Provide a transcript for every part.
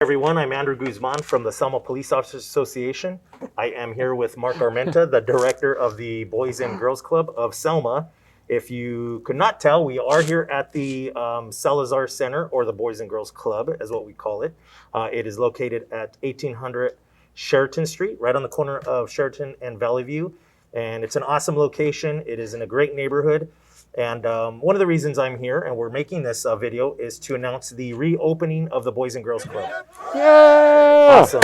everyone. I'm Andrew Guzman from the Selma Police Officers Association. I am here with Mark Armenta, the director of the Boys and Girls Club of Selma. If you could not tell, we are here at the Salazar Center, or the Boys and Girls Club, as what we call it. It is located at 1800 Sheraton Street, right on the corner of Sheraton and Valley View. And it's an awesome location. It is in a great neighborhood. And one of the reasons I'm here and we're making this video is to announce the reopening of the Boys and Girls Club. Yeah! Awesome.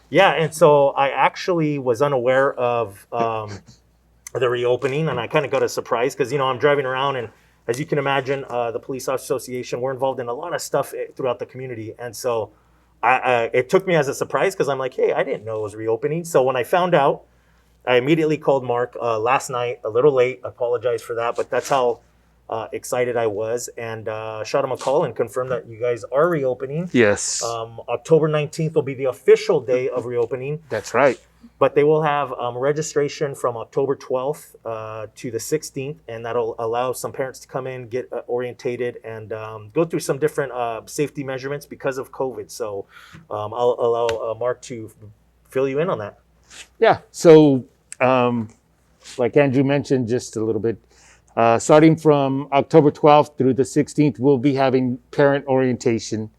Yeah, and so I actually was unaware of the reopening, and I kind of got a surprise because, I'm driving around, and as you can imagine, the Police Officers Association, we're involved in a lot of stuff throughout the community. And so it took me as a surprise because I'm like, hey, I didn't know it was reopening. So when I found out, I immediately called Mark last night, a little late. I apologize for that, but that's how excited I was, and shot him a call and confirmed that you guys are reopening. Yes. October 19th will be the official day of reopening, That's right. but they will have registration from October 12th to the 16th, and that'll allow some parents to come in, get orientated, and go through some different safety measurements because of COVID. So I'll allow Mark to fill you in on that. Yeah. So, like Andrew mentioned just a little bit, starting from October 12th through the 16th, we'll be having parent orientation.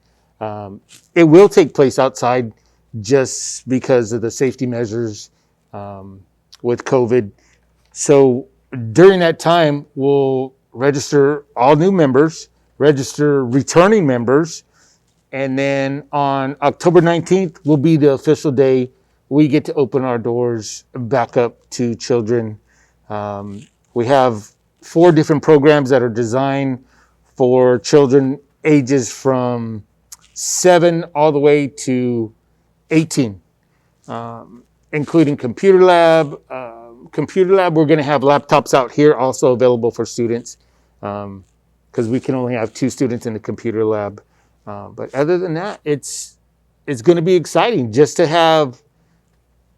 It will take place outside just because of the safety measures with COVID. So during that time, we'll register all new members, register returning members, and then on October 19th will be the official day we get to open our doors back up to children. We have 4 different programs that are designed for children ages from 7 all the way to 18, including computer lab. Computer lab, we're going to have laptops out here also available for students because we can only have 2 students in the computer lab. But other than that, it's going to be exciting just to have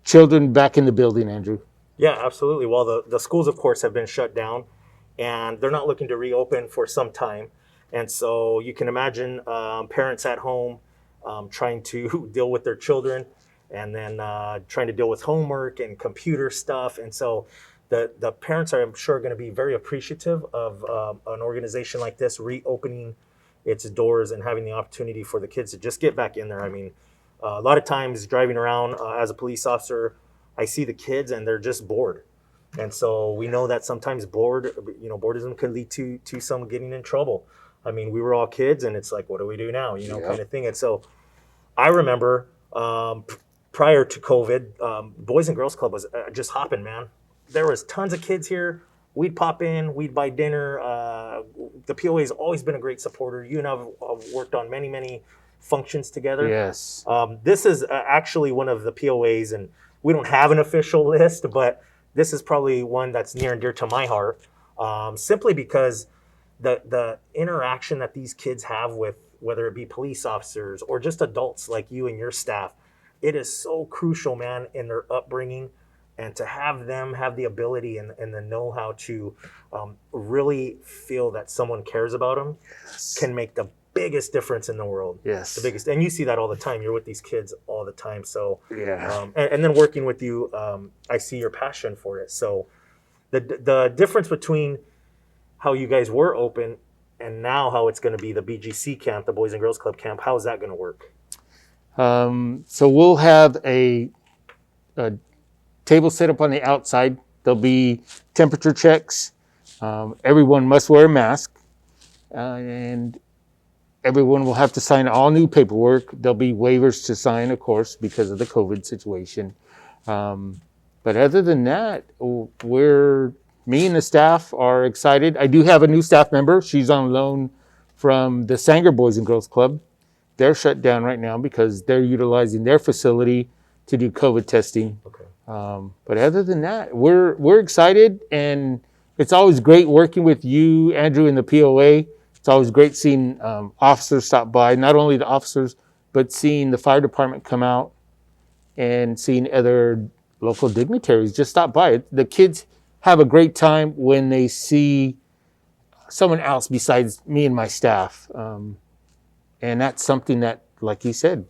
children back in the building, Andrew. Yeah, absolutely. Well, the schools, of course, have been shut down, and they're not looking to reopen for some time. And so you can imagine parents at home trying to deal with their children, and then trying to deal with homework and computer stuff. And so the parents are, I'm sure, going to be very appreciative of an organization like this reopening its doors and having the opportunity for the kids to just get back in there. I mean, a lot of times driving around as a police officer, I see the kids and they're just bored. And so we know that sometimes boredom can lead to some getting in trouble. I mean, we were all kids and it's like, what do we do now? Kind of thing. And so I remember prior to COVID, Boys and Girls Club was just hopping, man. There was tons of kids here. We'd pop in, we'd buy dinner. The POA has always been a great supporter. You and I have worked on many, many functions together. Yes. This is actually one of the POAs, and we don't have an official list, but this is probably one that's near and dear to my heart, simply because the interaction that these kids have with, whether it be police officers or just adults like you and your staff, it is so crucial, man, in their upbringing. And to have them have the ability and the know-how to really feel that someone cares about them can make the biggest difference in the world. Yes. The biggest. And you see that all the time. You're with these kids all the time. So, Yeah. And then working with you, I see your passion for it. So the difference between how you guys were open and now how it's going to be the BGC camp, the Boys and Girls Club camp, how is that going to work? So we'll have a table set up on the outside. There'll be temperature checks. Everyone must wear a mask. And everyone will have to sign all new paperwork. There'll be waivers to sign, of course, because of the COVID situation. But other than that, me and the staff are excited. I do have a new staff member. She's on loan from the Sanger Boys and Girls Club. They're shut down right now because they're utilizing their facility to do COVID testing. Okay. But other than that, we're excited, and it's always great working with you, Andrew, in the POA. It's always great seeing officers stop by, not only the officers, but seeing the fire department come out and seeing other local dignitaries just stop by. The kids have a great time when they see someone else besides me and my staff. And that's something that, like you said,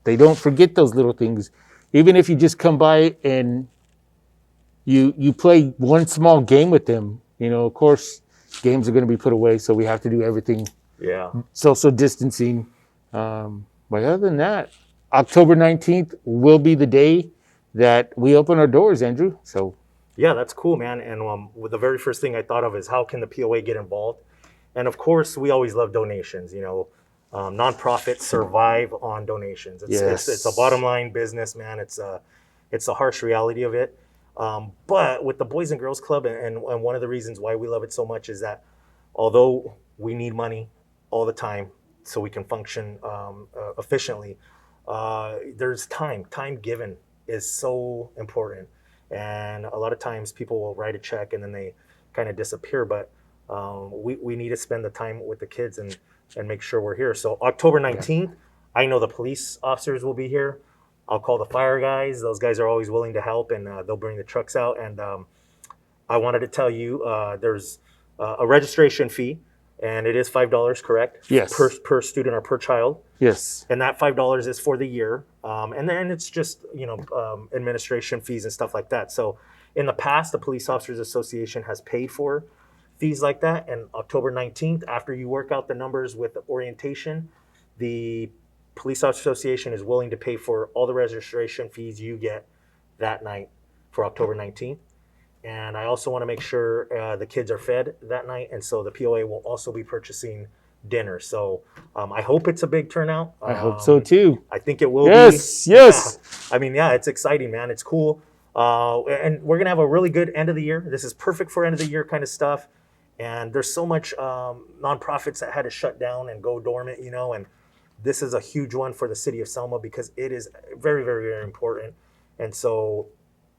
they don't forget those little things. Even if you just come by and you play one small game with them, of course, games are going to be put away, so we have to do everything Yeah. social distancing. But other than that, October 19th will be the day that we open our doors, Andrew. So Yeah, that's cool, man. And the very first thing I thought of is how can the POA get involved? And of course, we always love donations. Nonprofits survive on donations. It's a bottom line business, man. It's a harsh reality of it. But with the Boys and Girls Club, and one of the reasons why we love it so much is that although we need money all the time so we can function efficiently, there's time. Time given is so important. And a lot of times people will write a check and then they kind of disappear. But we need to spend the time with the kids and make sure we're here. So October 19th, I know the police officers will be here. I'll call the fire guys. Those guys are always willing to help, and they'll bring the trucks out. And I wanted to tell you there's a registration fee, and it is $5, correct? Yes. Per student or per child. yes, And that $5 is for the year. And then it's just, administration fees and stuff like that. So in the past, the Police Officers Association has paid for fees like that. And October 19th, after you work out the numbers with the orientation, the Police Officers Association is willing to pay for all the registration fees you get that night for October 19th. And I also want to make sure the kids are fed that night. And so the POA will also be purchasing dinner. So I hope it's a big turnout. I hope so too. I think it will be. Yes, yes. Yeah. I mean, yeah, it's exciting, man. It's cool. And we're going to have a really good end of the year. This is perfect for end of the year kind of stuff. And there's so much nonprofits that had to shut down and go dormant, and this is a huge one for the city of Selma because it is very, very, very important. And so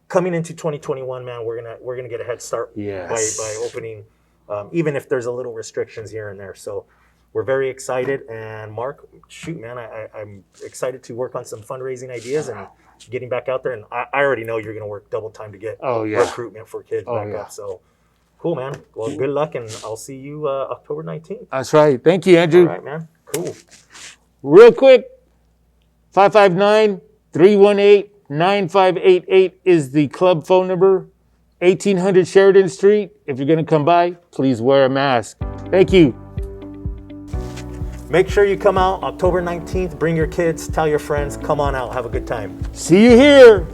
coming into 2021, man, we're gonna get a head start Yes. by opening, even if there's a little restrictions here and there. So we're very excited. And Mark, shoot, man, I'm excited to work on some fundraising ideas and getting back out there. And I already know you're gonna work double time to get recruitment for kids back up. So cool, man. Well, good luck, and I'll see you October 19th. That's right. Thank you, Andrew. All right, man. Cool. Real quick, 559-318-9588 is the club phone number. 1800 Sheridan Street. If you're going to come by, please wear a mask. Thank you. Make sure you come out October 19th. Bring your kids. Tell your friends. Come on out. Have a good time. See you here.